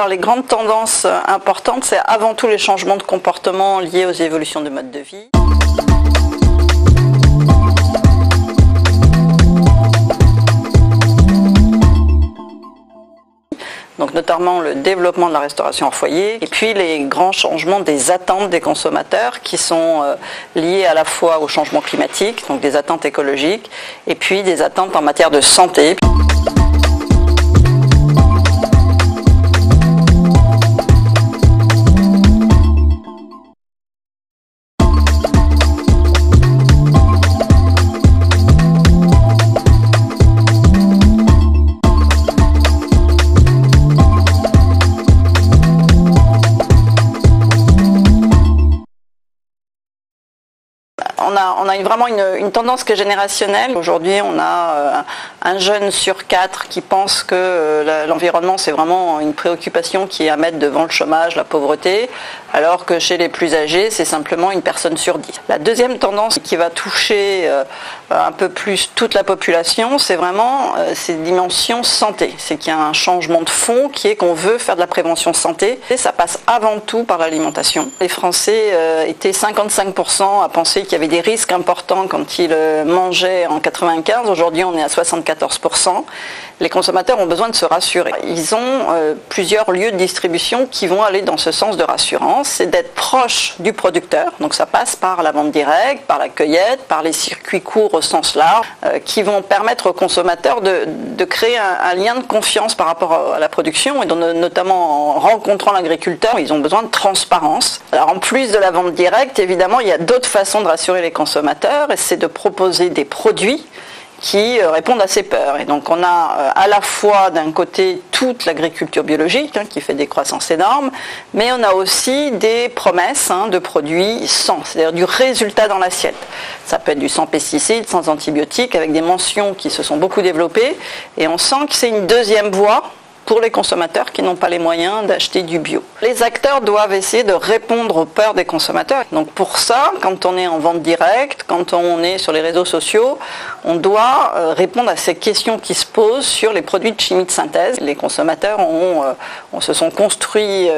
Alors les grandes tendances importantes, c'est avant tout les changements de comportement liés aux évolutions de mode de vie. Donc notamment le développement de la restauration en foyer, et puis les grands changements des attentes des consommateurs qui sont liés à la fois au changement climatique, donc des attentes écologiques, et puis des attentes en matière de santé. On a vraiment une tendance qui est générationnelle. Aujourd'hui, on a un jeune sur 4 qui pense que l'environnement, c'est vraiment une préoccupation qui est à mettre devant le chômage, la pauvreté, alors que chez les plus âgés, c'est simplement une personne sur 10. La deuxième tendance qui va toucher un peu plus toute la population, c'est vraiment ces dimensions santé. C'est qu'il y a un changement de fond qui est qu'on veut faire de la prévention santé. Et ça passe avant tout par l'alimentation. Les Français étaient 55% à penser qu'il y avait des risques importants quand ils mangeaient en 95. Aujourd'hui, on est à 74%. Les consommateurs ont besoin de se rassurer. Ils ont plusieurs lieux de distribution qui vont aller dans ce sens de rassurance. C'est d'être proche du producteur. Donc ça passe par la vente directe, par la cueillette, par les circuits courts au sens large, qui vont permettre aux consommateurs de créer un lien de confiance par rapport à la production, et notamment en rencontrant l'agriculteur, ils ont besoin de transparence. Alors en plus de la vente directe, évidemment, il y a d'autres façons de rassurer les consommateurs, et c'est de proposer des produits qui répondent à ces peurs. Et donc on a à la fois d'un côté toute l'agriculture biologique qui fait des croissances énormes, mais on a aussi des promesses de produits sans, c'est-à-dire du résultat dans l'assiette. Ça peut être du sans pesticides, sans antibiotiques, avec des mentions qui se sont beaucoup développées, et on sent que c'est une deuxième voie pour les consommateurs qui n'ont pas les moyens d'acheter du bio. Les acteurs doivent essayer de répondre aux peurs des consommateurs. Donc pour ça, quand on est en vente directe, quand on est sur les réseaux sociaux, on doit répondre à ces questions qui se posent sur les produits de chimie de synthèse. Les consommateurs se sont construits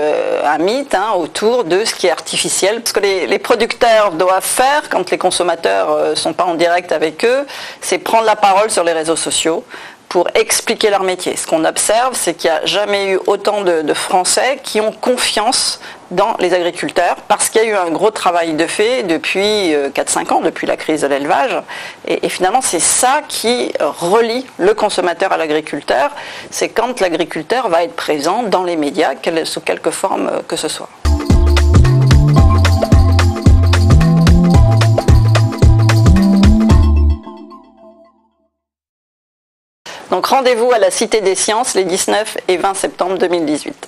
un mythe autour de ce qui est artificiel. Ce que les producteurs doivent faire quand les consommateurs ne sont pas en direct avec eux, c'est prendre la parole sur les réseaux sociaux pour expliquer leur métier. Ce qu'on observe, c'est qu'il n'y a jamais eu autant de Français qui ont confiance dans les agriculteurs, parce qu'il y a eu un gros travail de fait depuis 4-5 ans, depuis la crise de l'élevage. Et finalement, c'est ça qui relie le consommateur à l'agriculteur. C'est quand l'agriculteur va être présent dans les médias, sous quelque forme que ce soit. Donc rendez-vous à la Cité des Sciences les 19 et 20 septembre 2018.